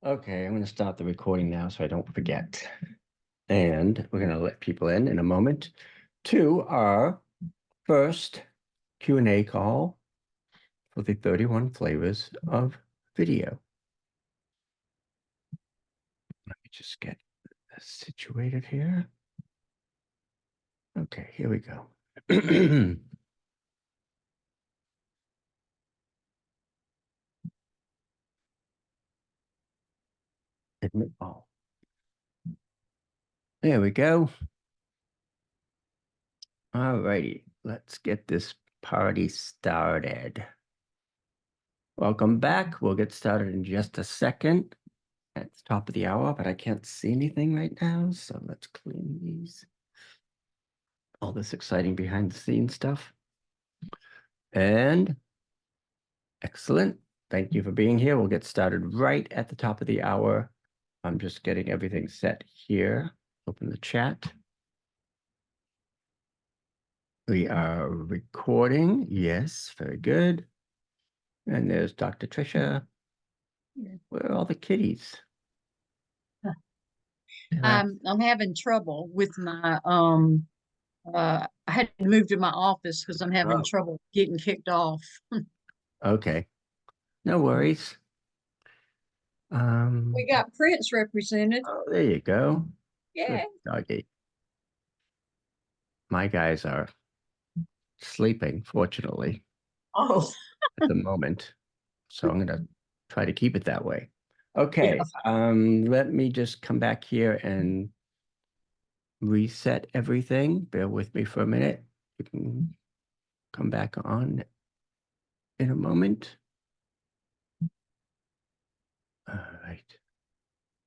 Okay, I'm going to start the recording now so I don't forget. And we're going to let people in a moment to our first Q&A call for the 31 flavors of video. Let me just get this situated here. Okay, here we go. Admit all. There we go. All righty, let's get this party started. Welcome back. We'll get started in just a second. It's top of the hour, but I can't see anything right now, so let's clean these. All this exciting behind the scenes stuff. And excellent. Thank you for being here. We'll get started right at the top of the hour. I'm just getting everything set here. Open the chat. We are recording. Yes, very good. And there's Dr. Tricia. Where are all the kitties? I'm having trouble with my I had to move to my office because I'm having Oh, trouble getting kicked off. okay. No worries. We got Prince represented. Oh, there you go. Yeah. Good doggy. My guys are sleeping, fortunately, Oh, at the moment. So I'm going to try to keep it that way. Okay, yeah. let me just come back here and reset everything. Bear with me for a minute. You can come back on in a moment. All right,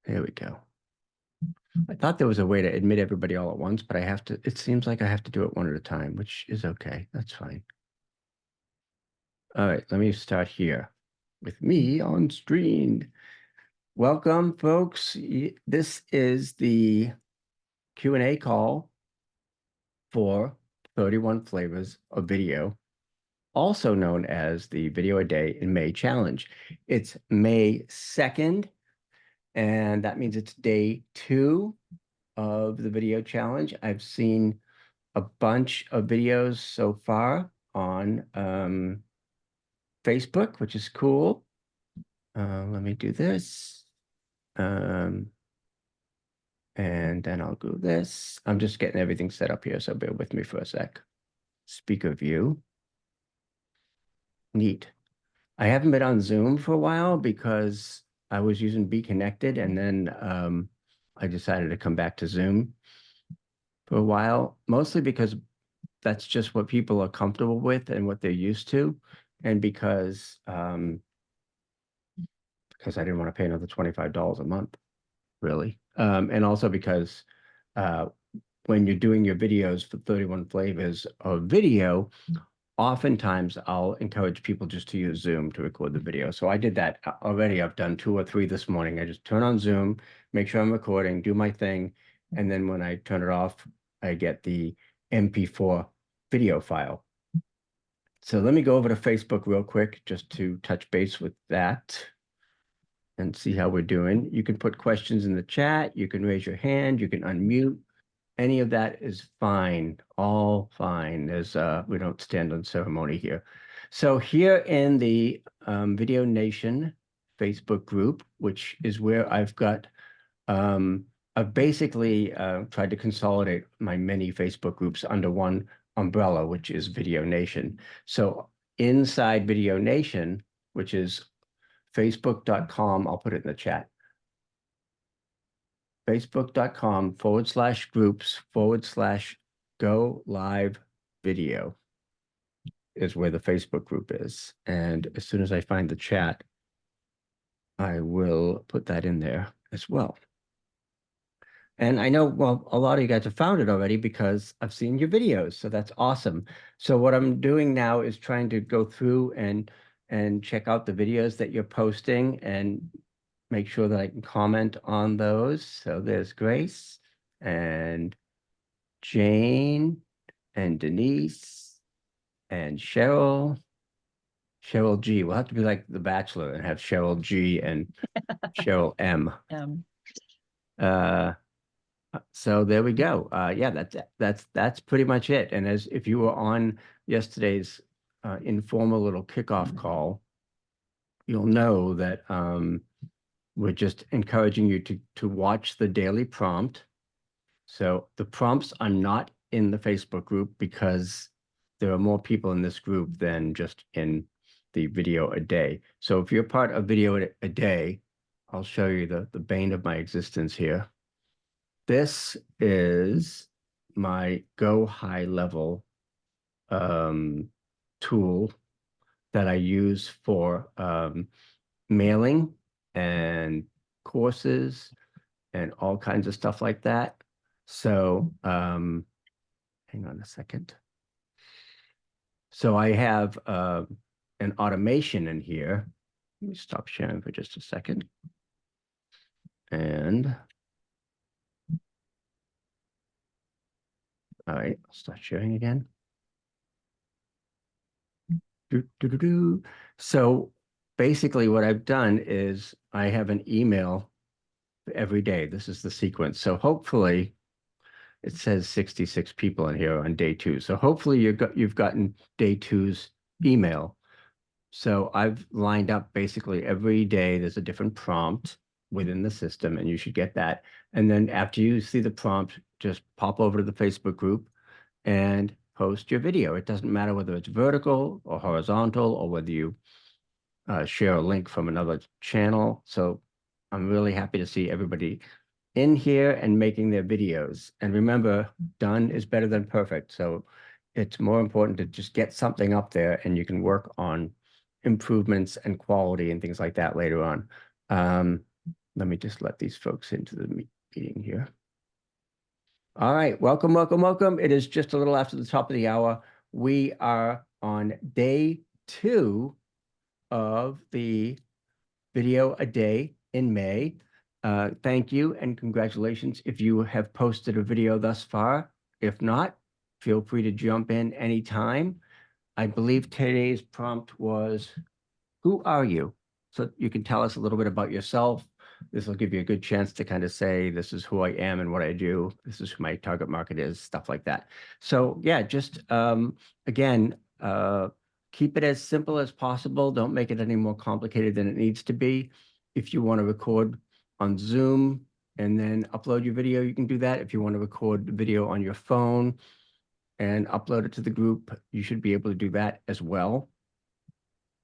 here we go. I thought there was a way to admit everybody all at once, but I have to, it seems like I have to do it one at a time, which is okay. That's fine. All right, let me start here with me on screen. Welcome, folks. This is the Q&A call for 31 flavors of video, also known as the Video a Day in May Challenge. It's May 2nd, and that means it's day 2 of the video challenge. I've seen a bunch of videos so far on Facebook, which is cool. Let me do this. And then I'll do this. I'm just getting everything set up here, so bear with me for a sec. Speaker view. Neat. I haven't been on Zoom for a while because I was using Be Connected, and then I decided to come back to Zoom for a while, mostly because that's just what people are comfortable with and what they're used to, and because I didn't want to pay another $25 a month, really. And also because uh, when you're doing your videos for 31 flavors of video, oftentimes I'll encourage people just to use Zoom to record the video. So I did that already. I've done 2 or 3 this morning. I just turn on Zoom, make sure I'm recording, do my thing. And then when I turn it off, I get the MP4 video file. So let me go over to Facebook real quick just to touch base with that and see how we're doing. You can put questions in the chat. You can raise your hand. You can unmute. Any of that is fine, all fine. We don't stand on ceremony here. So here in the Video Nation Facebook group, which is where I've basically tried to consolidate my many Facebook groups under one umbrella, which is Video Nation. So inside Video Nation, which is facebook.com, I'll put it in the chat, facebook.com/groups/go live video is where the Facebook group is. And as soon as I find the chat, I will put that in there as well. And I know, well, a lot of you guys have found it already because I've seen your videos, so that's awesome. So what I'm doing now is trying to go through and check out the videos that you're posting and make sure that I can comment on those. So there's Grace and Jane and Denise and Cheryl Cheryl G. We'll have to be like The Bachelor and have Cheryl G and Cheryl M. Uh, so there we go. Yeah, that's pretty much it. And as if you were on yesterday's informal little kickoff call, you'll know that we're just encouraging you to watch the daily prompt. So the prompts are not in the Facebook group because there are more people in this group than just in the video a day. So if you're part of video a day, I'll show you the bane of my existence here. This is my Go High Level tool that I use for mailing and courses and all kinds of stuff like that. So hang on a second. So I have an automation in here. Let me stop sharing for just a second. And all right, I'll start sharing again. So basically what I've done is I have an email every day. This is the sequence. So hopefully it says 66 people in here on day 2. So hopefully you've gotten day 2's email. So I've lined up basically every day there's a different prompt within the system, and you should get that. And then after you see the prompt, just pop over to the Facebook group and post your video. It doesn't matter whether it's vertical or horizontal or whether you share a link from another channel. So I'm really happy to see everybody in here and making their videos. And remember, done is better than perfect. So it's more important to just get something up there, and you can work on improvements and quality and things like that later on. Let me just let these folks into the meeting here. All right, welcome, welcome, welcome. It is just a little after the top of the hour. We are on day 2 of the video a day in May. Thank you and congratulations if you have posted a video thus far. If not, feel free to jump in anytime. I believe today's prompt was, who are you? So you can tell us a little bit about yourself. This will give you a good chance to kind of say, this is who I am and what I do. This is who my target market is, stuff like that. So yeah, just again, keep it as simple as possible. Don't make it any more complicated than it needs to be. If you want to record on Zoom and then upload your video, you can do that. If you want to record the video on your phone and upload it to the group, you should be able to do that as well.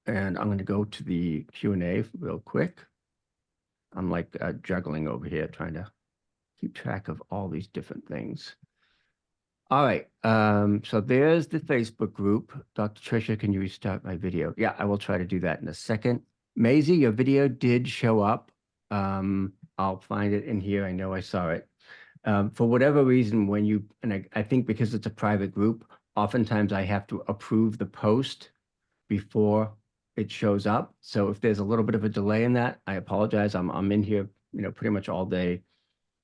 And I'm going to go to the Q&A real quick. I'm like juggling over here, trying to keep track of all these different things. All right, so there's the Facebook group. Dr. Tricia, can you restart my video? Yeah, I will try to do that in a second. Maisie, your video did show up. I'll find it in here. I know I saw it. For whatever reason, when you, and I think because it's a private group, oftentimes I have to approve the post before it shows up. So if there's a little bit of a delay in that, I apologize. I'm in here, pretty much all day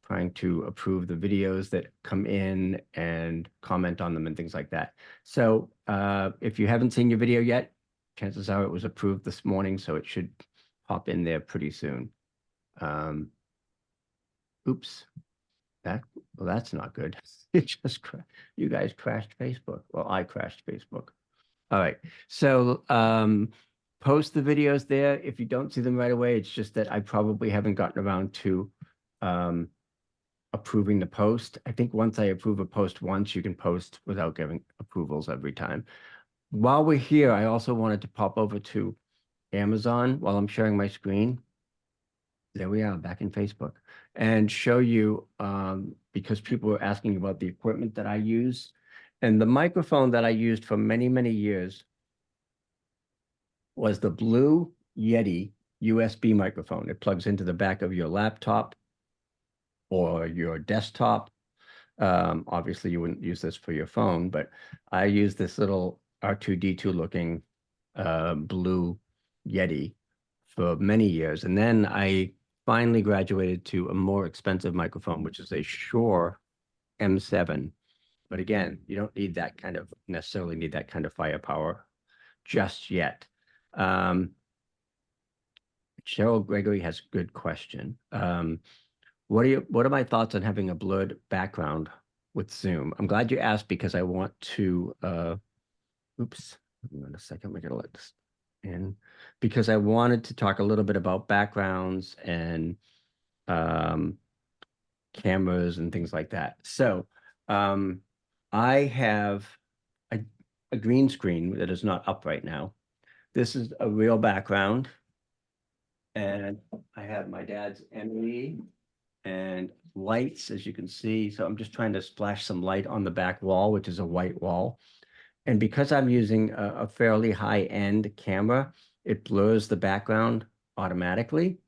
trying to approve the videos that come in and comment on them and things like that. So if you haven't seen your video yet, chances are it was approved this morning, so it should pop in there pretty soon. Oops, well, that's not good. It just you guys crashed Facebook. Well, I crashed Facebook. All right, so post the videos there. If you don't see them right away, it's just that I probably haven't gotten around to approving the post. I think once I approve a post once, you can post without giving approvals every time. While we're here, I also wanted to pop over to Amazon while I'm sharing my screen. There we are, back in Facebook, and show you, because people were asking about the equipment that I use. And the microphone that I used for many, many years was the Blue Yeti USB microphone. It plugs into the back of your laptop or your desktop. Obviously, you wouldn't use this for your phone, but I use this little R2D2 looking Blue Yeti for many years. And then I finally graduated to a more expensive microphone, which is a Shure M7. But again, you don't need that kind of necessarily need that kind of firepower just yet. Cheryl Gregory has a good question. What are my thoughts on having a blurred background with Zoom? I'm glad you asked because I want to, oops, hang on a second, we're gonna let this in. Because I wanted to talk a little bit about backgrounds and cameras and things like that. So I have a green screen that is not up right now. This is a real background. And I have my dad's Emily and lights, as you can see. So I'm just trying to splash some light on the back wall, which is a white wall. And because I'm using a fairly high-end camera, it blurs the background automatically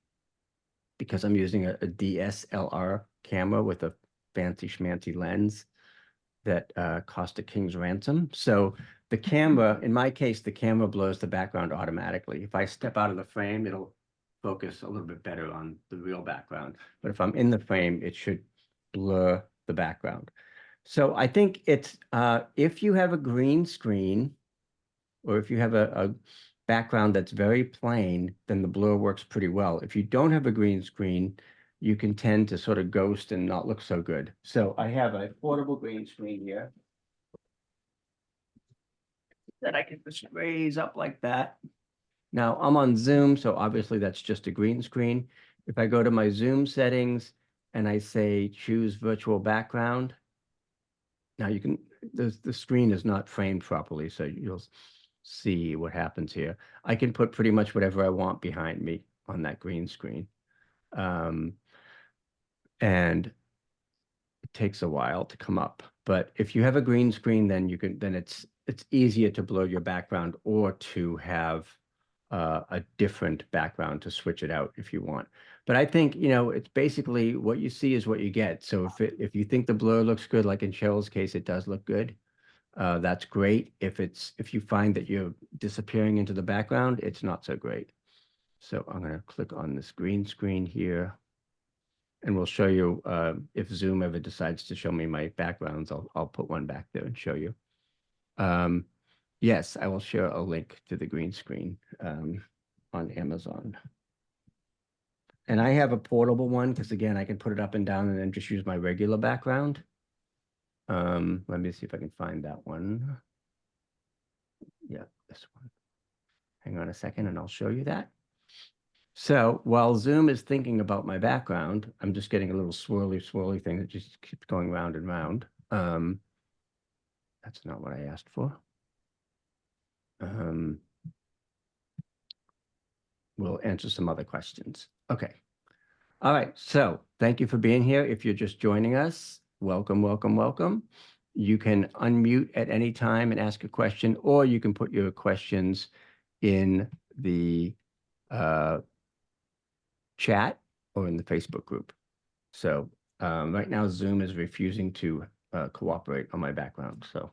because I'm using a DSLR camera with a fancy schmancy lens that cost a king's ransom. So the camera, in my case, the camera blurs the background automatically. If I step out of the frame, it'll focus a little bit better on the real background. But if I'm in the frame, it should blur the background. So I think it's, if you have a green screen, or if you have a background that's very plain, then the blur works pretty well. If you don't have a green screen, you can tend to sort of ghost and not look so good. So I have a portable green screen here that I can just raise up like that. Now I'm on Zoom, so obviously that's just a green screen. If I go to my Zoom settings and I say choose virtual background, now you can, the screen is not framed properly, so you'll see what happens here. I can put pretty much whatever I want behind me on that green screen. And it takes a while to come up. But if you have a green screen, then you can, then it's easier to blur your background or to have a different background to switch it out if you want. But I think, you know, it's basically what you see is what you get. So if you think the blur looks good, like in Cheryl's case, it does look good. That's great. If you find that you're disappearing into the background, it's not so great. So I'm going to click on this green screen here. And we'll show you if Zoom ever decides to show me my backgrounds, I'll put one back there and show you. Yes, I will share a link to the green screen on Amazon. And I have a portable one because again, I can put it up and down and then just use my regular background. Let me see if I can find that one. Yeah, this one. Hang on a second and I'll show you that. So while Zoom is thinking about my background, I'm just getting a little swirly thing that just keeps going round and round. That's not what I asked for. We'll answer some other questions. Okay. All right. So thank you for being here. If you're just joining us, welcome, welcome, welcome. You can unmute at any time and ask a question, or you can put your questions in the chat or in the Facebook group. So right now, Zoom is refusing to cooperate on my background. So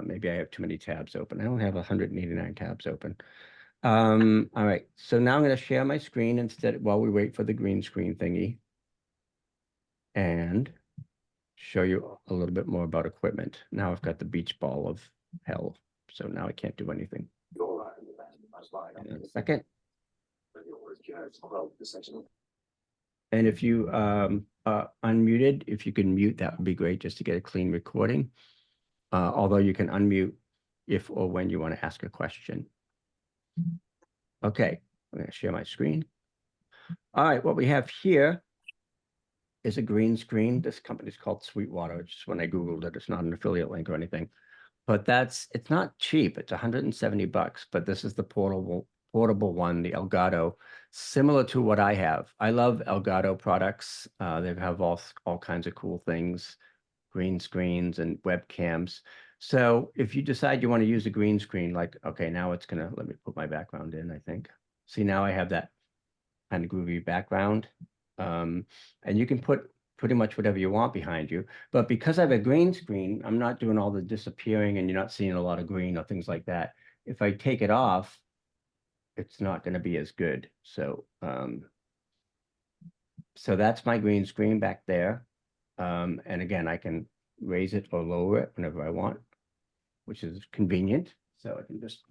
maybe I have too many tabs open. I don't have 189 tabs open. All right, so now I'm going to share my screen instead while we wait for the green screen thingy and show you a little bit more about equipment. Now I've got the beach ball of hell, so now I can't do anything. In a second. And if you unmuted, if you can mute, that would be great just to get a clean recording. Although you can unmute if or when you want to ask a question. Okay, I'm going to share my screen. All right, what we have here is a green screen. This company is called Sweetwater. Just when I Googled it, it's not an affiliate link or anything. But it's not cheap. It's 170 bucks, but this is the portable one, the Elgato, similar to what I have. I love Elgato products. They have all kinds of cool things, green screens and webcams. So if you decide you want to use a green screen, like, okay, now it's gonna, let me put my background in, I think. See, now I have that kind of groovy background. And you can put pretty much whatever you want behind you. But because I have a green screen, I'm not doing all the disappearing and you're not seeing a lot of green or things like that. If I take it off, it's not going to be as good. So, so that's my green screen back there. And again, I can raise it or lower it whenever I want, which is convenient. So I can just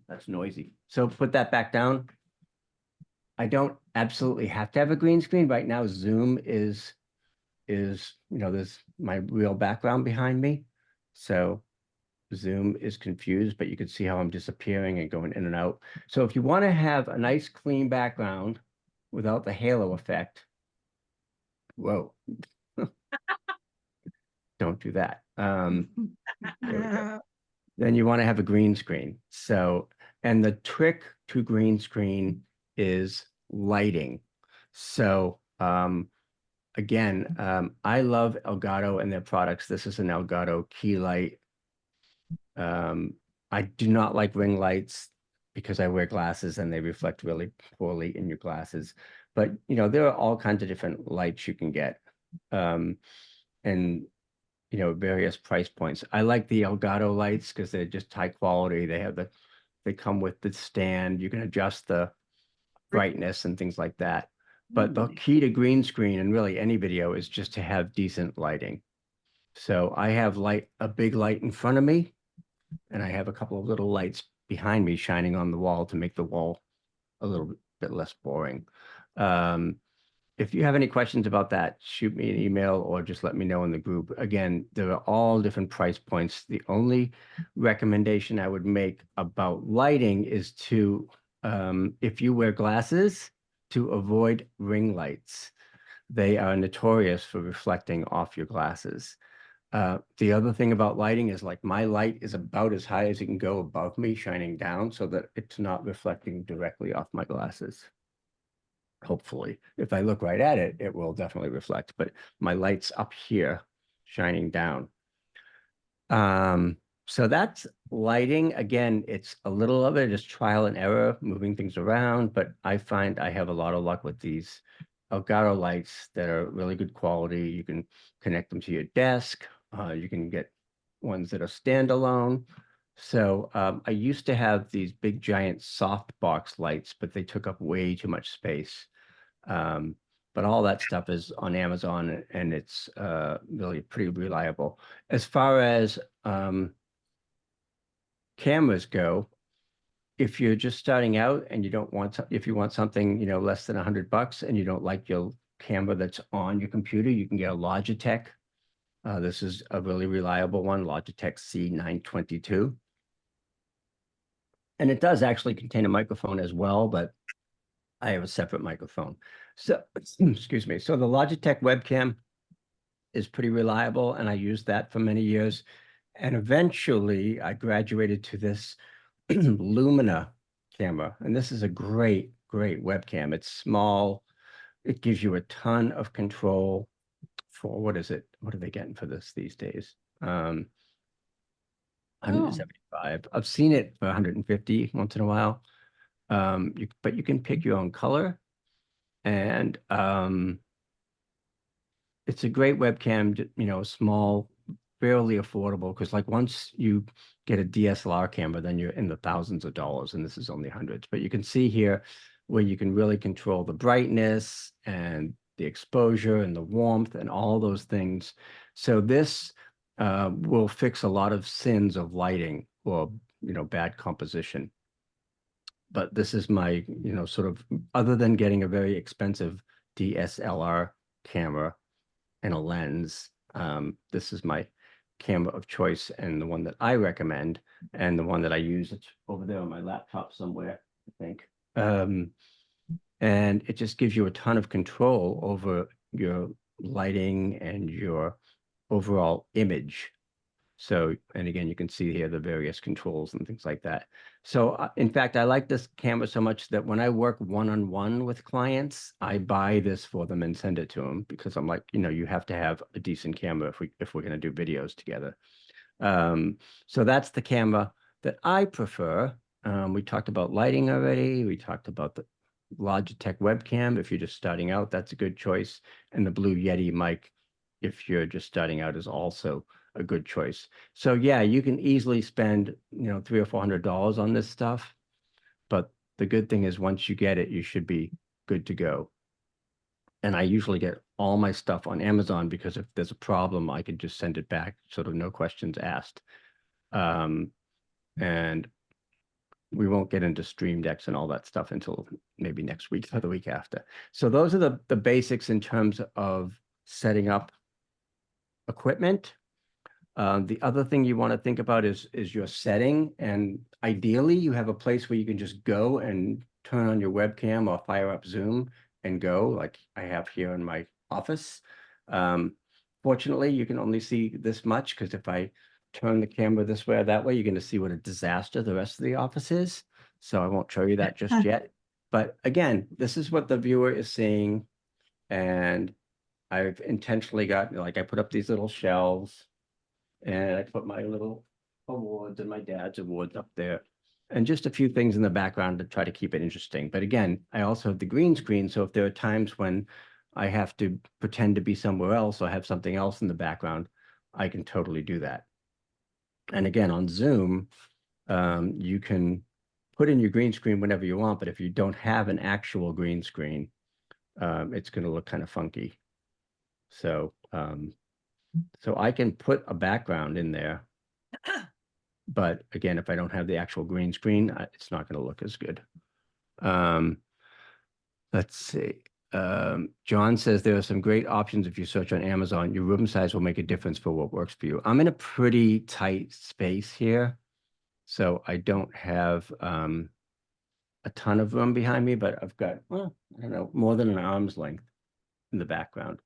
That's noisy. So put that back down. I don't absolutely have to have a green screen. Right now, Zoom is, there's my real background behind me. So Zoom is confused, but you can see how I'm disappearing and going in and out. So if you want to have a nice clean background without the halo effect, whoa, don't do that. There we go. Then you want to have a green screen. So, and the trick to green screen is lighting. So, again, I love Elgato and their products. This is an Elgato key light. I do not like ring lights because I wear glasses and they reflect really poorly in your glasses. But, there are all kinds of different lights you can get. And various price points. I like the Elgato lights because they're just high quality. They come with the stand. You can adjust the brightness and things like that. But the key to green screen and really any video is just to have decent lighting. So I have a big light in front of me, and I have a couple of little lights behind me shining on the wall to make the wall a little bit less boring. If you have any questions about that, shoot me an email or just let me know in the group. Again, there are all different price points. The only recommendation I would make about lighting is to, if you wear glasses, to avoid ring lights. They are notorious for reflecting off your glasses. The other thing about lighting is like my light is about as high as it can go above me, shining down so that it's not reflecting directly off my glasses. Hopefully, if I look right at it, it will definitely reflect, but my light's up here shining down. So that's lighting. Again, it's a little of it is trial and error, moving things around, but I find I have a lot of luck with these Elgato lights that are really good quality. You can connect them to your desk. You can get ones that are standalone. So I used to have these big giant softbox lights, but they took up way too much space. But all that stuff is on Amazon and it's really pretty reliable. As far as cameras go, if you're just starting out and you don't want if you want something, less than $100 and you don't like your camera that's on your computer, you can get a Logitech. This is a really reliable one, Logitech C922. And it does actually contain a microphone as well, but I have a separate microphone. So, excuse me. So the Logitech webcam is pretty reliable, and I used that for many years. And eventually I graduated to this Lumina camera. And this is a great, great webcam. It's small. It gives you a ton of control for, what is it? What are they getting for this these days? 175. I've seen it for 150 once in a while. But you can pick your own color, and it's a great webcam, small, fairly affordable, because like once you get a DSLR camera, then you're in the thousands of dollars, and this is only hundreds. But you can see here where you can really control the brightness and the exposure and the warmth and all those things. So this will fix a lot of sins of lighting or, bad composition. But this is my, sort of, other than getting a very expensive DSLR camera and a lens, this is my camera of choice and the one that I recommend and the one that I use. It's over there on my laptop somewhere, I think. And it just gives you a ton of control over your lighting and your overall image. So, and again, you can see here the various controls and things like that. So, in fact, I like this camera so much that when I work one-on-one with clients, I buy this for them and send it to them because I'm like, you have to have a decent camera if we're going to do videos together. So that's the camera that I prefer. We talked about lighting already. We talked about the Logitech webcam. If you're just starting out, that's a good choice. And the Blue Yeti mic, if you're just starting out, is also a good choice. So yeah, you can easily spend, $300 or $400 on this stuff. But the good thing is once you get it, you should be good to go. And I usually get all my stuff on Amazon because if there's a problem, I can just send it back, sort of no questions asked. And we won't get into Stream Decks and all that stuff until maybe next week or the week after. So those are the basics in terms of setting up equipment. The other thing you want to think about is your setting, and ideally you have a place where you can just go and turn on your webcam or fire up Zoom and go, like I have here in my office. Fortunately, you can only see this much because if I turn the camera this way or that way, you're going to see what a disaster the rest of the office is. So I won't show you that just yet. But again, this is what the viewer is seeing, and I've intentionally got, like, I put up these little shelves. And I put my little awards and my dad's awards up there. And just a few things in the background to try to keep it interesting. But again, I also have the green screen. So if there are times when I have to pretend to be somewhere else or have something else in the background, I can totally do that. And again, on Zoom, you can put in your green screen whenever you want. But if you don't have an actual green screen, it's going to look kind of funky. So so I can put a background in there, but again, if I don't have the actual green screen, it's not going to look as good. Let's see. John says there are some great options if you search on Amazon. Your room size will make a difference for what works for you. I'm in a pretty tight space here, so I don't have a ton of room behind me, but I've got, well, I don't know, more than an arm's length in the background.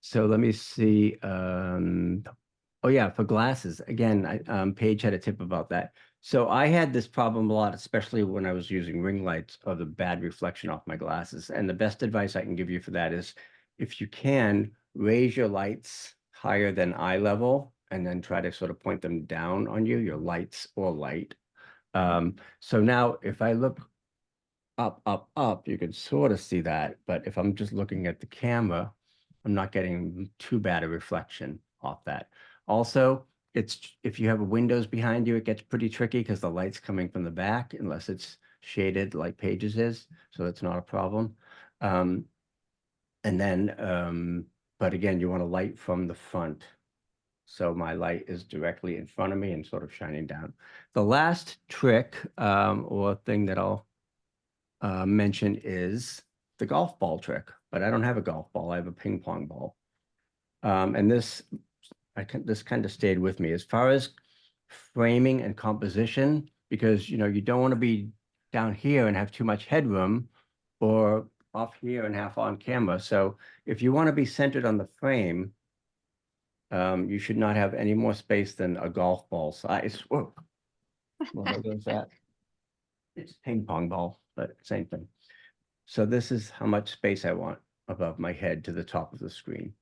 So let me see. Oh yeah, for glasses. Again, Paige had a tip about that. So I had this problem a lot, especially when I was using ring lights, of the bad reflection off my glasses. And the best advice I can give you for that is, if you can, raise your lights higher than eye level and then try to sort of point them down on you, your lights or light. So now if I look up, you can sort of see that. But if I'm just looking at the camera, I'm not getting too bad a reflection off that. Also, if you have windows behind you, it gets pretty tricky because the light's coming from the back, unless it's shaded like Pages is. So that's not a problem. And then, but again, you want a light from the front. So my light is directly in front of me and sort of shining down. The last trick or thing that I'll mention is the golf ball trick, but I don't have a golf ball. I have a ping pong ball. And this kind of stayed with me as far as framing and composition, because you don't want to be down here and have too much headroom, or off here and half on camera. So if you want to be centered on the frame, you should not have any more space than a golf ball size. Whoa. Well, there goes that. It's a ping pong ball, but same thing. So this is how much space I want above my head to the top of the screen.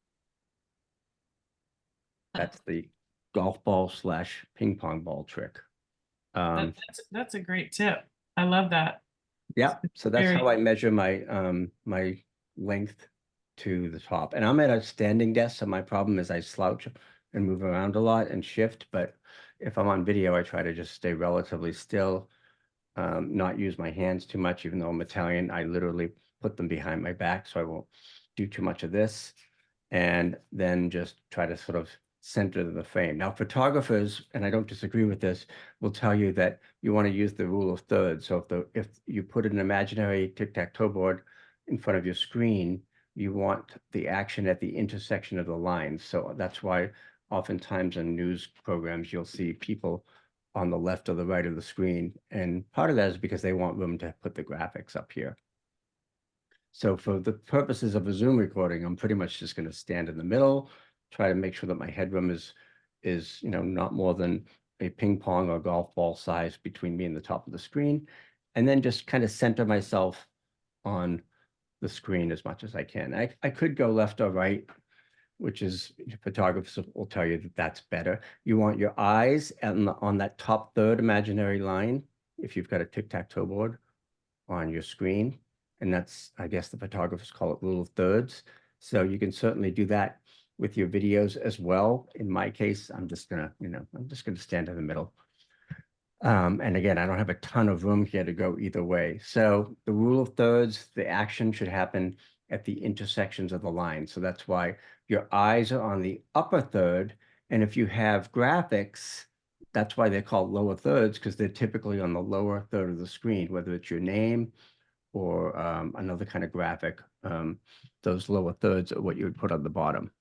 That's the golf ball / ping pong ball trick. That's a great tip. I love that. Yeah, so that's how I measure my my length to the top. And I'm at a standing desk, so my problem is I slouch and move around a lot and shift. But if I'm on video, I try to just stay relatively still, not use my hands too much. Even though I'm Italian, I literally put them behind my back so I won't do too much of this. And then just try to sort of center the frame. Now, photographers, and I don't disagree with this, will tell you that you want to use the rule of thirds. So if you put an imaginary tic-tac-toe board in front of your screen, you want the action at the intersection of the lines. So that's why oftentimes in news programs, you'll see people on the left or the right of the screen. And part of that is because they want room to put the graphics up here. So for the purposes of a Zoom recording, I'm pretty much just going to stand in the middle, try to make sure that my headroom is not more than a ping pong or golf ball size between me and the top of the screen, and then just kind of center myself on the screen as much as I can. I could go left or right, which is, photographers will tell you that that's better. You want your eyes on that top third imaginary line, if you've got a tic-tac-toe board on your screen. And that's, I guess the photographers call it little thirds. So you can certainly do that with your videos as well. In my case, I'm just gonna stand in the middle. And again, I don't have a ton of room here to go either way. So the rule of thirds, the action should happen at the intersections of the line. So that's why your eyes are on the upper third. And if you have graphics, that's why they're called lower thirds, because they're typically on the lower third of the screen, whether it's your name or another kind of graphic. Those lower thirds are what you would put on the bottom.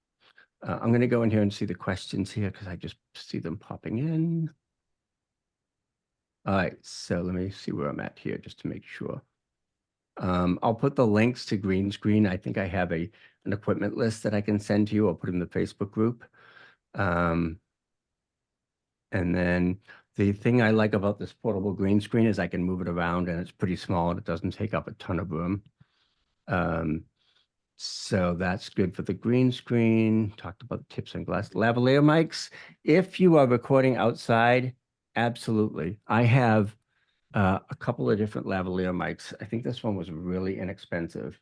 I'm going to go in here and see the questions here because I just see them popping in. All right, so let me see where I'm at here just to make sure. I'll put the links to green screen. I think I have an equipment list that I can send to you. I'll put in the Facebook group. And then the thing I like about this portable green screen is I can move it around and it's pretty small and it doesn't take up a ton of room. So that's good for the green screen. Talked about the tips on glass lavalier mics. If you are recording outside, absolutely. I have a couple of different lavalier mics. I think this one was really inexpensive.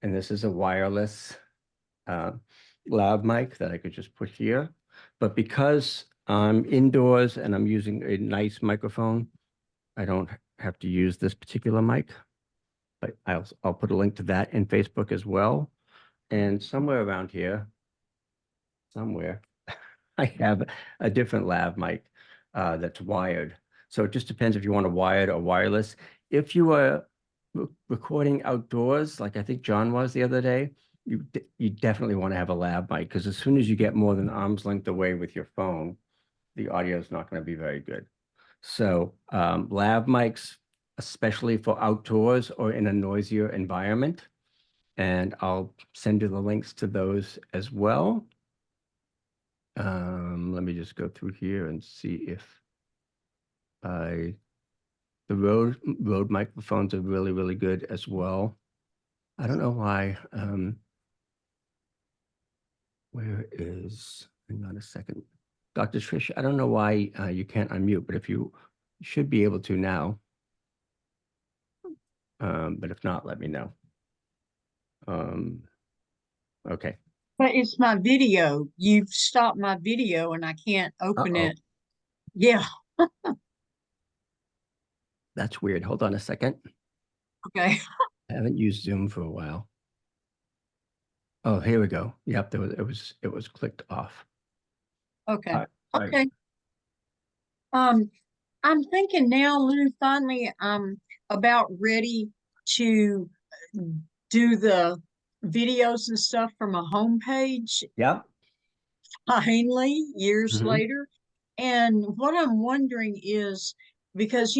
And this is a wireless lav mic that I could just put here. But because I'm indoors and I'm using a nice microphone, I don't have to use this particular mic. But I'll put a link to that in Facebook as well. And somewhere around here, I have a different lav mic that's wired. So it just depends if you want a wired or wireless. If you are recording outdoors, like I think John was the other day, you definitely want to have a lav mic because as soon as you get more than arm's length away with your phone, the audio is not going to be very good. So lav mics, especially for outdoors or in a noisier environment. And I'll send you the links to those as well. Let me just go through here and see if the Rode microphones are really, really good as well. I don't know why. Where is, hang on a second. Dr. Trish, I don't know why you can't unmute, but if you should be able to now. But if not, let me know. Okay. But it's my video. You've stopped my video and I can't open it. Yeah. That's weird. Hold on a second. Okay. I haven't used Zoom for a while. Oh, here we go. Yep, it was clicked off. Okay. All right. Okay. I'm thinking now, Lou, finally, I'm about ready to do the videos and stuff from a homepage Yep. finally, years Mhm. later. And what I'm wondering is because,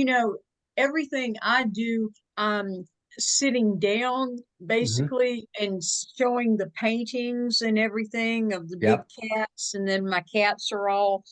everything I do, I'm sitting down basically and showing the paintings and everything of the big Yep. cats, and then my cats are all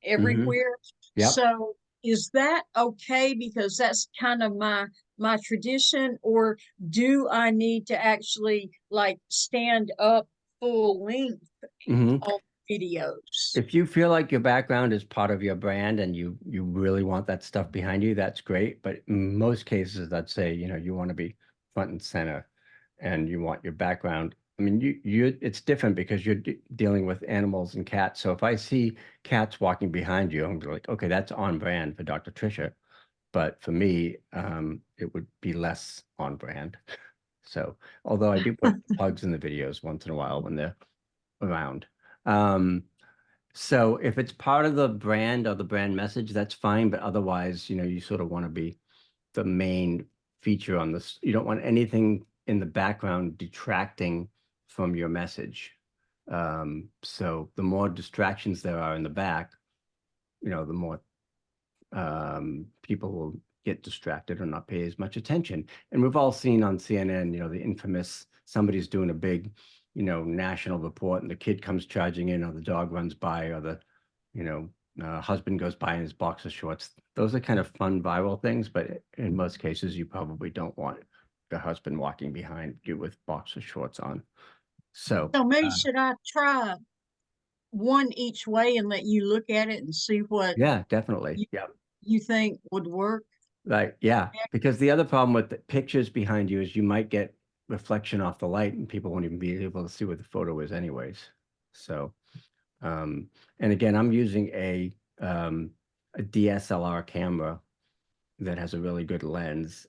everywhere. Yep. So is that okay? Because that's kind of my tradition, or do I need to actually like stand up full length Mhm. on videos? If you feel like your background is part of your brand and you really want that stuff behind you, that's great. But in most cases, I'd say, you want to be front and center and you want your background. I mean, it's different because you're dealing with animals and cats. So if I see cats walking behind you, I'm like, okay, that's on brand for Dr. Tricia. But for me, it would be less on brand. So, although I do put pugs in the videos once in a while when they're around. So if it's part of the brand or the brand message, that's fine. But otherwise, you sort of want to be the main feature on this. You don't want anything in the background detracting from your message. So the more distractions there are in the back, the more people will get distracted or not pay as much attention. And we've all seen on CNN, the infamous somebody's doing a big, national report and the kid comes charging in or the dog runs by or the, husband goes by in his boxer shorts. Those are kind of fun viral things, but in most cases, you probably don't want the husband walking behind you with boxer shorts on. So Maybe should I try one each way and let you look at it and see what yeah, definitely. you, Yeah. you think would work? Right, yeah, because the other problem with the pictures behind you is you might get reflection off the light and people won't even be able to see what the photo is anyways. So, and again, I'm using a DSLR camera that has a really good lens.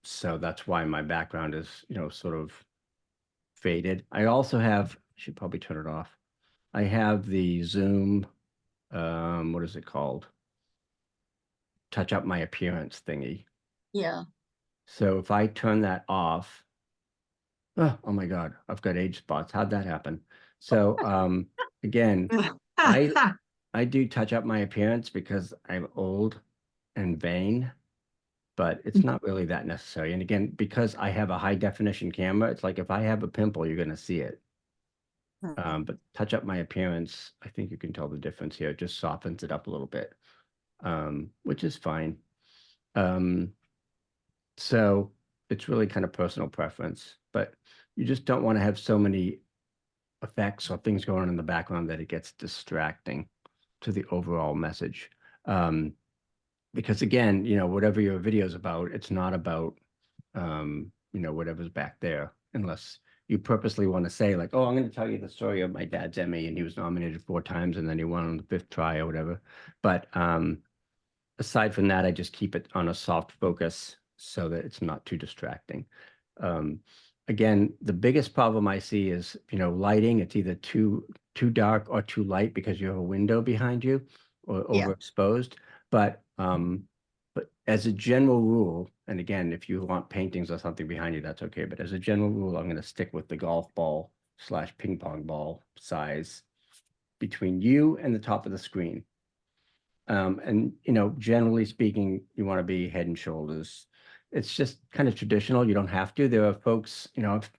So that's why my background is, sort of faded. I also have, I should probably turn it off. I have the zoom what is it called? Touch up my appearance thingy. Yeah. So if I turn that off, oh my God, I've got age spots. How'd that happen? So again, I do touch up my appearance because I'm old and vain, but it's not really that necessary. And again, because I have a high definition camera, it's like if I have a pimple, you're gonna see it. But touch up my appearance, I think you can tell the difference here. It just softens it up a little bit, which is fine. So it's really kind of personal preference, but you just don't want to have so many effects or things going on in the background that it gets distracting to the overall message. Because again, whatever your video is about, it's not about, whatever's back there, unless you purposely want to say like, oh, I'm going to tell you the story of my dad's Emmy and he was nominated 4 times and then he won on the 5th try or whatever. But aside from that, I just keep it on a soft focus so that it's not too distracting. Again, the biggest problem I see is, lighting. It's either too dark or too light because you have a window behind you or Yeah. overexposed. But as a general rule, and again, if you want paintings or something behind you, that's okay. But as a general rule, I'm going to stick with the golf ball / ping pong ball size between you and the top of the screen. And, generally speaking, you want to be head and shoulders. It's just kind of traditional. You don't have to. There are folks, I've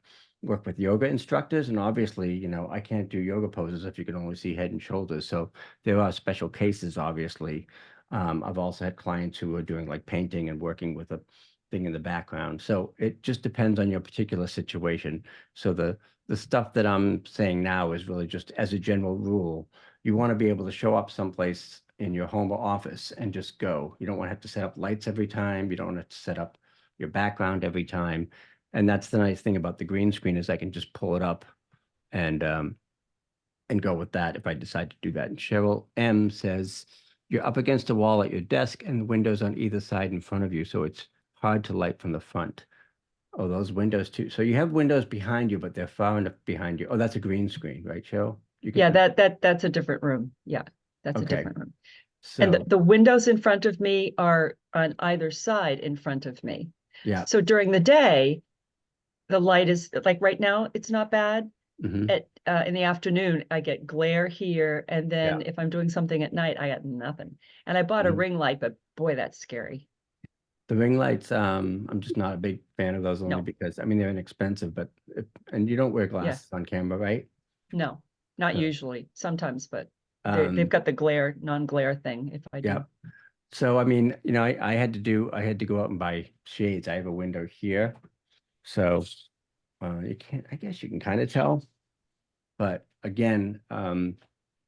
worked with yoga instructors, and obviously, I can't do yoga poses if you can only see head and shoulders. So there are special cases, obviously. I've also had clients who are doing like painting and working with a thing in the background. So it just depends on your particular situation. So the stuff that I'm saying now is really just as a general rule, you want to be able to show up someplace in your home or office and just go. You don't want to have to set up lights every time. You don't have to set up your background every time. And that's the nice thing about the green screen is I can just pull it up and go with that if I decide to do that. And Cheryl M says, you're up against a wall at your desk and the windows on either side in front of you. So it's hard to light from the front. Oh, those windows too. So you have windows behind you, but they're far enough behind you. Oh, that's a green screen, right, Cheryl? Yeah, that's a different room. Yeah, that's a Okay. different room. So And the windows in front of me are on either side in front of me. yeah. So during the day, the light is like right now, it's not bad. Mhm. In the afternoon, I get glare here. And then Yeah. if I'm doing something at night, I got nothing. And I bought a Mhm. ring light, but boy, that's scary. The ring lights, I'm just not a big fan of those only No. because, I mean, they're inexpensive, but, and you don't wear glasses on camera, right? No, not So, usually, sometimes, but Um, they've got the glare, non-glare thing if I do. yeah. So, I mean, I had to go out and buy shades. I have a window here. So, you can't, I guess you can kind of tell. But again,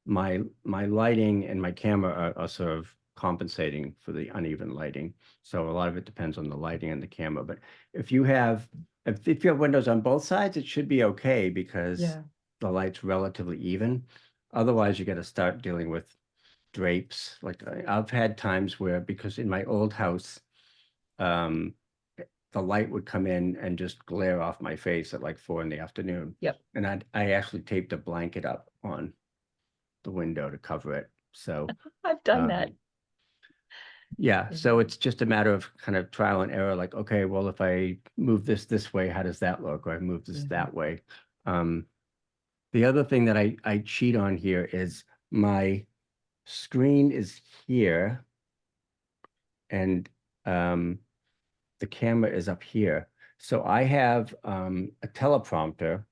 my lighting and my camera are sort of compensating for the uneven lighting. So a lot of it depends on the lighting and the camera. But if you have windows on both sides, it should be okay because Yeah. the light's relatively even. Otherwise, you got to start dealing with drapes. Like I've had times where, because in my old house, the light would come in and just glare off my face at like 4 PM. Yep. And I actually taped a blanket up on the window to cover it. So I've done that. yeah, Yeah. so it's just a matter of kind of trial and error. Like, okay, well, if I move this way, how does that look? Or I move this that way. The other thing that I cheat on here is my screen is here and the camera is up here. So I have a teleprompter,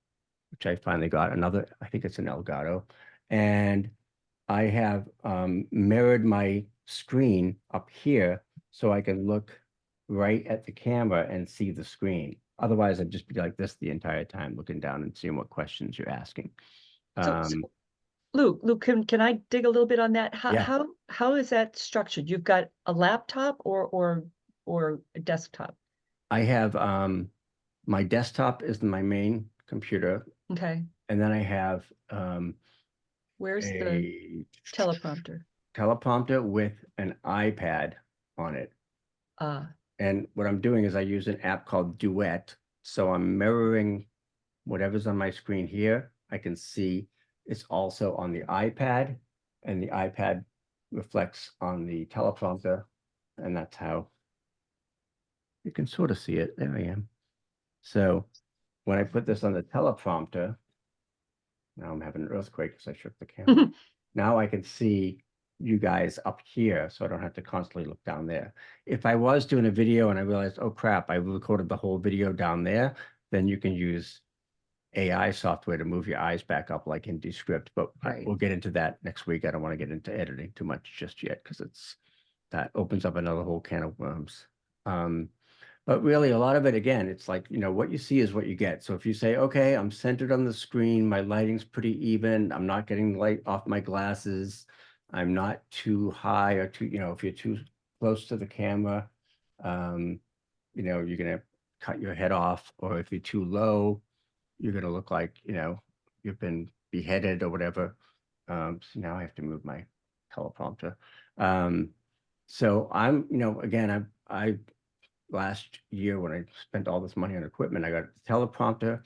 which I finally got, I think it's an Elgato, and I have mirrored my screen up here so I can look right at the camera and see the screen. Otherwise, I'd just be like this the entire time, looking down and seeing what questions you're asking. So Lou, can I dig a little bit on that? Yeah. How is that structured? You've got a laptop or a desktop? I have my desktop is my main computer, Okay. and then I have Where's the a teleprompter? teleprompter with an iPad on it. And what I'm doing is I use an app called Duet. So I'm mirroring whatever's on my screen here. I can see it's also on the iPad and the iPad reflects on the teleprompter, and that's how you can sort of see it. There I am. So when I put this on the teleprompter, now I'm having an earthquake because I shook the camera. Now I can see you guys up here, so I don't have to constantly look down there. If I was doing a video and I realized, oh crap, I recorded the whole video down there, then you can use AI software to move your eyes back up like in Descript, but Right. we'll get into that next week. I don't want to get into editing too much just yet because that opens up another whole can of worms. But really a lot of it, again, it's like, what you see is what you get. So if you say, okay, I'm centered on the screen, my lighting's pretty even, I'm not getting light off my glasses, I'm not too high or too, if you're too close to the camera, you're gonna cut your head off, or if you're too low, you're gonna look like, you've been beheaded or whatever. So now I have to move my teleprompter. So I'm, again, I last year when I spent all this money on equipment, I got a teleprompter,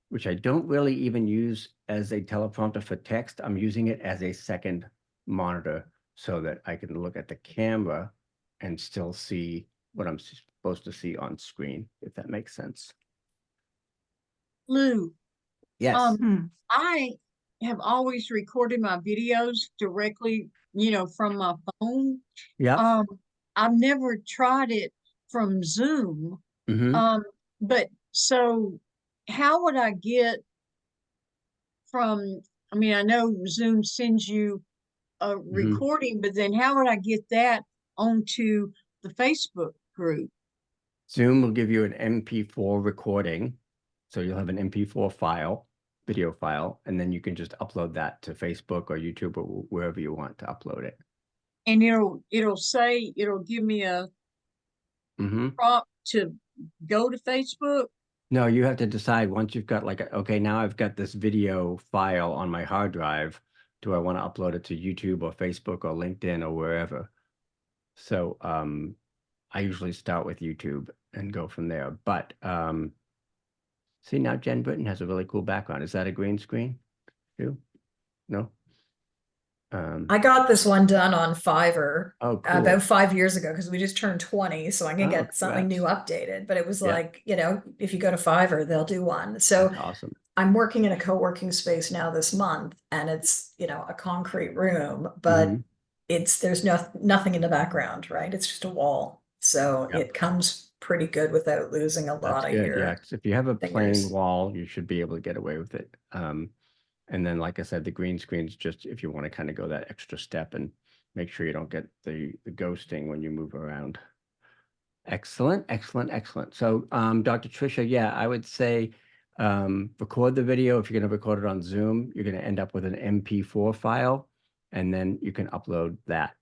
which I don't really even use as a teleprompter for text. I'm using it as a second monitor so that I can look at the camera and still see what I'm supposed to see on screen, if that makes sense. Lou, Yes. I have always recorded my videos directly, from my phone. Yeah. I've never tried it from Zoom. But so how would I get from, I know Zoom sends you a recording, but then how would I get that onto the Facebook group? Zoom will give you an MP4 recording. So you'll have an MP4 file, video file, and then you can just upload that to Facebook or YouTube or wherever you want to upload it. And it'll give me a prompt to go to Facebook. No, you have to decide once you've got okay, now I've got this video file on my hard drive. Do I want to upload it to YouTube or Facebook or LinkedIn or wherever? So I usually start with YouTube and go from there. But see, now Jen Britton has a really cool background. Is that a green screen too? No? I got this one done on Fiverr cool. about 5 years ago because we just turned 20, so I can get something new congrats. updated. But it was like, if you go to Fiverr, they'll do one. So That's awesome. I'm working in a co-working space now this month, and it's, a concrete room, but there's nothing in the background, right? It's just a wall. So it comes pretty good without losing a lot of your Yeah, 'cause if you have a fingers. plain wall, you should be able to get away with it. And then, like I said, the green screen's just if you want to kind of go that extra step and make sure you don't get the ghosting when you move around. Excellent, excellent, excellent. So, Dr. Tricia, yeah, I would say record the video. If you're going to record it on Zoom, you're going to end up with an MP4 file, and then you can upload that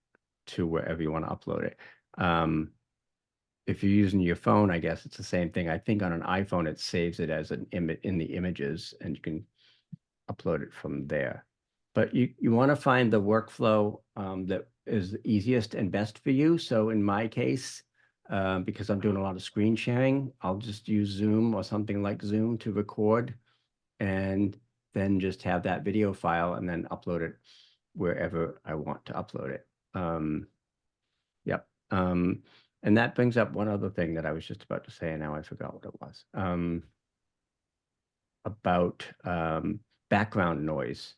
to wherever you want to upload it. If you're using your phone, I guess it's the same thing. I think on an iPhone, it saves it as an image in the images, and you can upload it from there. But you want to find the workflow that is the easiest and best for you. So in my case, because I'm doing a lot of screen sharing, I'll just use Zoom or something like Zoom to record and then just have that video file and then upload it wherever I want to upload it. Yep. And that brings up one other thing that I was just about to say, and now I forgot what it was. About background noise.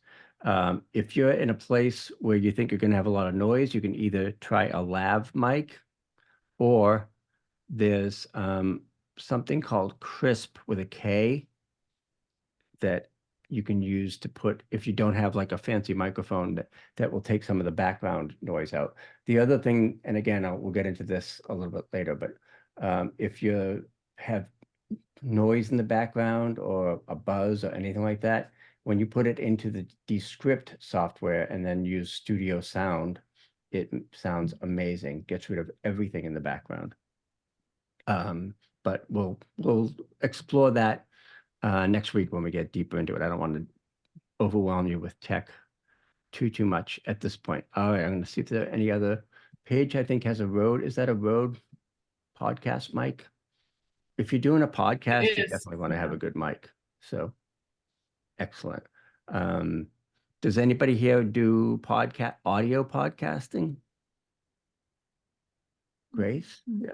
If you're in a place where you think you're going to have a lot of noise, you can either try a lav mic, or there's something called Crisp with a K that you can use to put, if you don't have like a fancy microphone that will take some of the background noise out. The other thing, and again, we'll get into this a little bit later, but if you have noise in the background or a buzz or anything like that, when you put it into the Descript software and then use Studio Sound, it sounds amazing, gets rid of everything in the background. But we'll explore that next week when we get deeper into it. I don't want to overwhelm you with tech too much at this point. All right, I'm going to see if there are any other page. I think has a Rode. Is that a Rode podcast mic? If you're doing a podcast, you definitely want to have a good mic. So excellent. Does anybody here do audio podcasting? Grace? Yeah.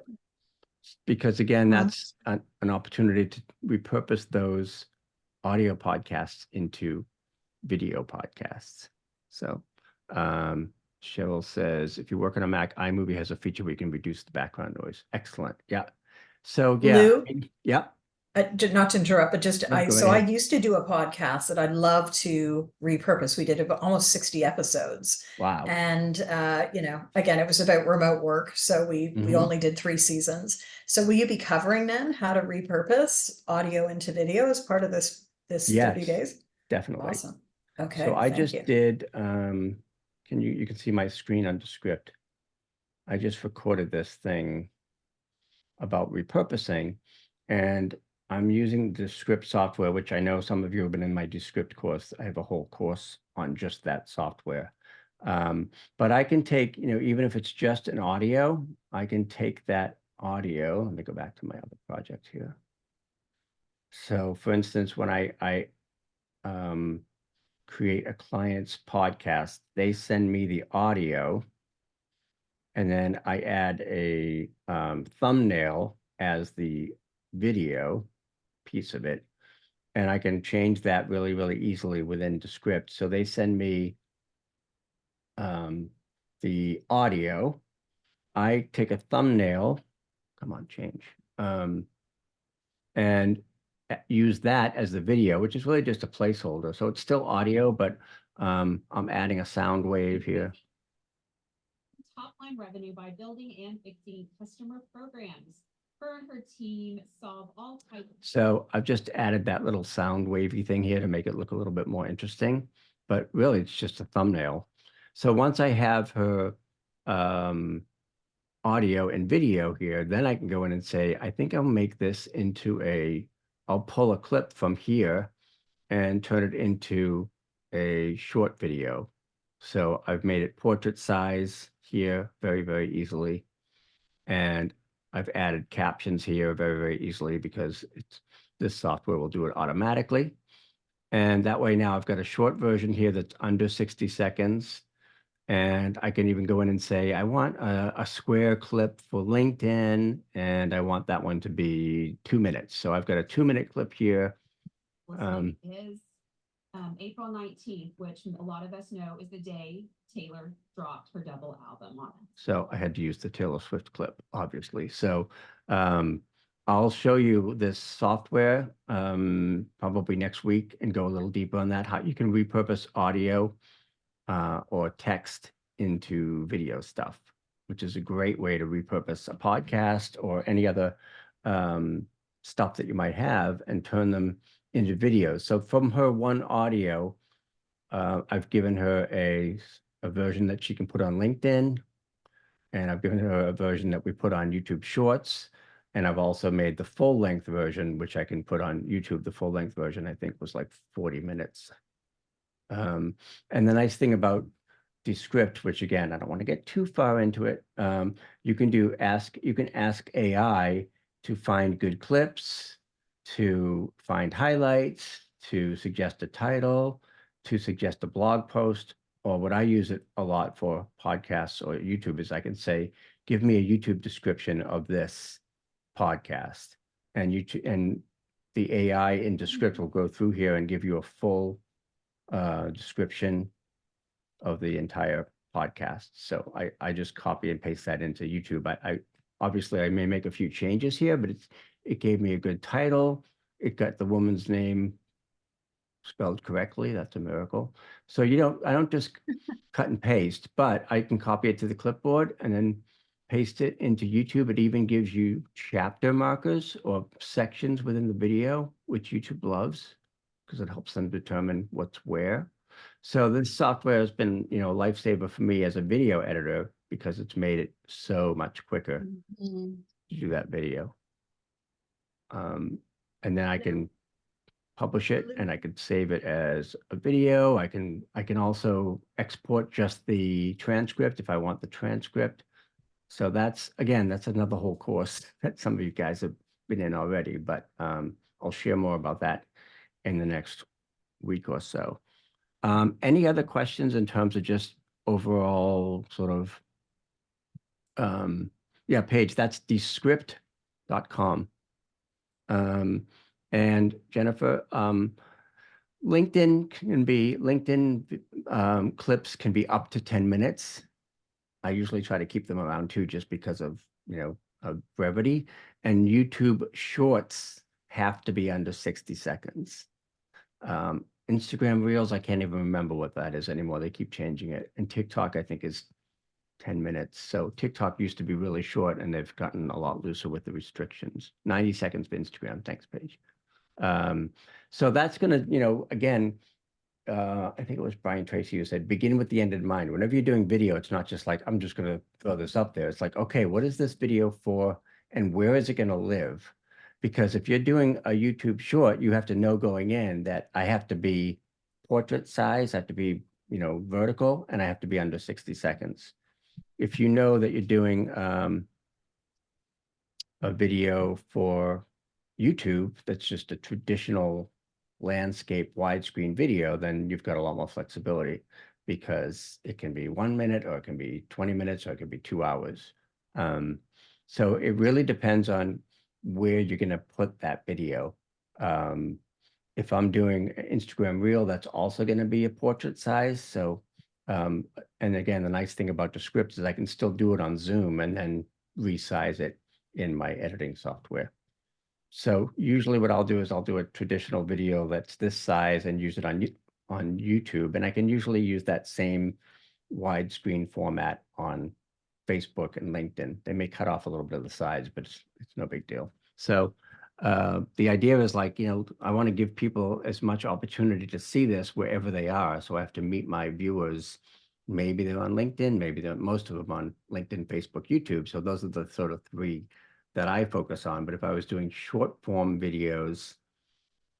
Because again, that's an opportunity to repurpose those audio podcasts into video podcasts. So Cheryl says, if you work on a Mac, iMovie has a feature where you can reduce the background noise. Excellent. Yeah. So yeah. Lou? Yeah. Not to interrupt, but just No, go I ahead. used to do a podcast that I'd love to repurpose. We did about almost 60 episodes. Wow. And again, it was about remote work. So we only did 3 seasons. So will you be covering then how to repurpose audio into video as part of this 30 days? Definitely. Awesome. Okay. So I thank just you. did you can see my screen under script. I just recorded this thing about repurposing, and I'm using the script software, which I know some of you have been in my Descript course. I have a whole course on just that software. But I can take, even if it's just an audio, I can take that audio. Let me go back to my other project here. So for instance, when I create a client's podcast, they send me the audio, and then I add a thumbnail as the video piece of it, and I can change that really, really easily within Descript. So they send me the audio. I take a thumbnail, come on, change, and use that as the video, which is really just a placeholder. So it's still audio, but I'm adding a sound wave here. Top line revenue by building and fixing customer programs. Her and her team solve all types of. So I've just added that little sound wavy thing here to make it look a little bit more interesting, but really it's just a thumbnail. So once I have her audio and video here, then I can go in and say, I think I'll make this into I'll pull a clip from here and turn it into a short video. So I've made it portrait size here very, very easily. And I've added captions here very, very easily because this software will do it automatically. And that way now I've got a short version here that's under 60 seconds. And I can even go in and say, I want a square clip for LinkedIn, and I want that one to be 2 minutes. So I've got a 2-minute clip here. Is April 19th, which a lot of us know is the day Taylor dropped her double album on it. So I had to use the Taylor Swift clip, obviously. So I'll show you this software probably next week and go a little deeper on that, how you can repurpose audio or text into video stuff, which is a great way to repurpose a podcast or any other stuff that you might have and turn them into videos. So from her one audio, I've given her a version that she can put on LinkedIn, and I've given her a version that we put on YouTube Shorts, and I've also made the full-length version, which I can put on YouTube. The full-length version, I think, was like 40 minutes. And the nice thing about Descript, which again, I don't want to get too far into it, you can ask AI to find good clips, to find highlights, to suggest a title, to suggest a blog post, or what I use it a lot for podcasts or YouTube is I can say, give me a YouTube description of this podcast. And the AI in Descript will go through here and give you a full description of the entire podcast. So I just copy and paste that into YouTube. I obviously I may make a few changes here, but it gave me a good title. It got the woman's name spelled correctly. That's a miracle. So I don't just cut and paste, but I can copy it to the clipboard and then paste it into YouTube. It even gives you chapter markers or sections within the video, which YouTube loves because it helps them determine what's where. So this software has been, a lifesaver for me as a video editor because it's made it so much quicker to do that video. And then I can publish it and I could save it as a video. I can also export just the transcript if I want the transcript. So that's another whole course that some of you guys have been in already, but I'll share more about that in the next week or so. Any other questions in terms of just overall sort of, yeah, Paige, that's descript.com. And Jennifer, LinkedIn clips can be up to 10 minutes. I usually try to keep them around 2 just because of, of brevity. And YouTube shorts have to be under 60 seconds. Instagram Reels, I can't even remember what that is anymore. They keep changing it. And TikTok, I think, is 10 minutes. So TikTok used to be really short, and they've gotten a lot looser with the restrictions. 90 seconds for Instagram. Thanks, Paige. So that's going to, again, I think it was Brian Tracy who said, begin with the end in mind. Whenever you're doing video, it's not just like, I'm just going to throw this up there. It's like, okay, what is this video for and where is it going to live? Because if you're doing a YouTube short, you have to know going in that I have to be portrait size, I have to be, vertical, and I have to be under 60 seconds. If you know that you're doing a video for YouTube that's just a traditional landscape widescreen video, then you've got a lot more flexibility because it can be 1 minute or it can be 20 minutes or it can be 2 hours. So it really depends on where you're going to put that video. If I'm doing an Instagram Reel, that's also going to be a portrait size. So, and again, the nice thing about the script is I can still do it on Zoom and then resize it in my editing software. So usually what I'll do is I'll do a traditional video that's this size and use it on YouTube. And I can usually use that same widescreen format on Facebook and LinkedIn. They may cut off a little bit of the sides, but it's no big deal. So the idea is like, I want to give people as much opportunity to see this wherever they are. So I have to meet my viewers. Maybe they're on LinkedIn, maybe most of them on LinkedIn, Facebook, YouTube. So those are the sort of 3 that I focus on. But if I was doing short form videos,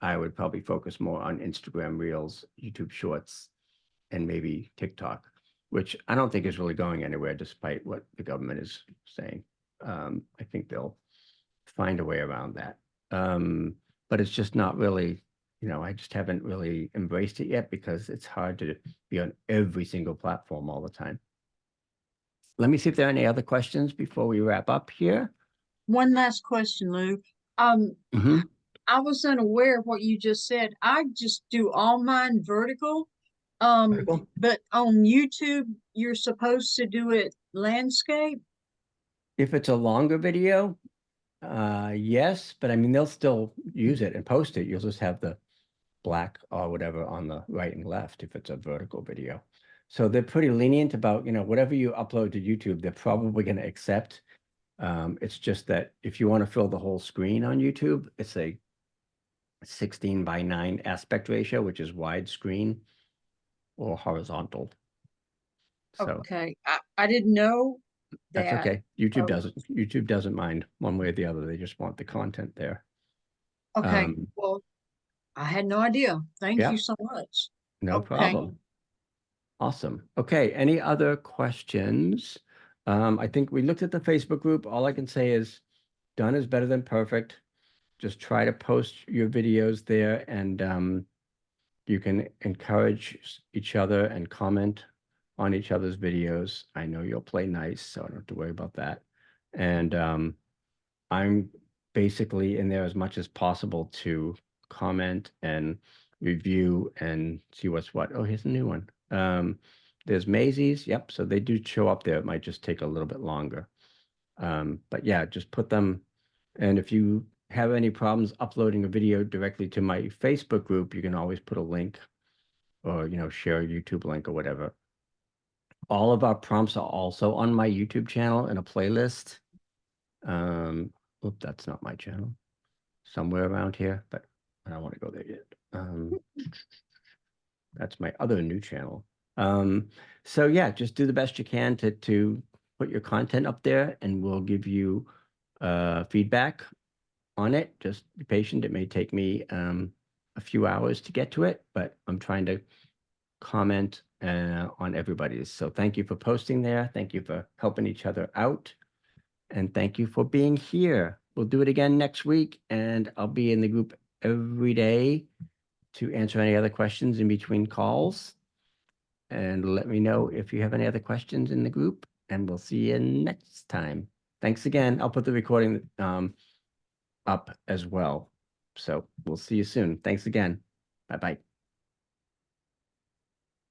I would probably focus more on Instagram Reels, YouTube Shorts, and maybe TikTok, which I don't think is really going anywhere despite what the government is saying. I think they'll find a way around that. But it's just not really, I just haven't really embraced it yet because it's hard to be on every single platform all the time. Let me see if there are any other questions before we wrap up here. One last question, Lou. Mhm. I was unaware of what you just said. I just do all mine vertical. Vertical? But on YouTube, you're supposed to do it landscape. If it's a longer video, yes, but I mean, they'll still use it and post it. You'll just have the black or whatever on the right and left if it's a vertical video. So they're pretty lenient about, whatever you upload to YouTube, they're probably going to accept. It's just that if you want to fill the whole screen on YouTube, it's a 16:9 aspect ratio, which is widescreen or horizontal. So Okay, I didn't know that's that. okay. YouTube Oh. doesn't. YouTube doesn't mind one way or the other. They just want the content there. Okay, well, I had no idea. Thank Yeah. you so much. No Okay. problem. Awesome. Okay. Any other questions? I think we looked at the Facebook group. All I can say is done is better than perfect. Just try to post your videos there, and you can encourage each other and comment on each other's videos. I know you'll play nice, so I don't have to worry about that. And I'm basically in there as much as possible to comment and review and see what's what. Oh, here's a new one. There's Maisie's. Yep. So they do show up there. It might just take a little bit longer. But yeah, just put them. And if you have any problems uploading a video directly to my Facebook group, you can always put a link or, share a YouTube link or whatever. All of our prompts are also on my YouTube channel in a playlist. Oop, that's not my channel. Somewhere around here, but I don't want to go there yet. That's my other new channel. So yeah, just do the best you can to put your content up there, and we'll give you feedback on it. Just be patient. It may take me a few hours to get to it, but I'm trying to comment on everybody's. So thank you for posting there. Thank you for helping each other out. And thank you for being here. We'll do it again next week, and I'll be in the group every day to answer any other questions in between calls. And let me know if you have any other questions in the group, and we'll see you next time. Thanks again. I'll put the recording up as well. So we'll see you soon. Thanks again. Bye-bye.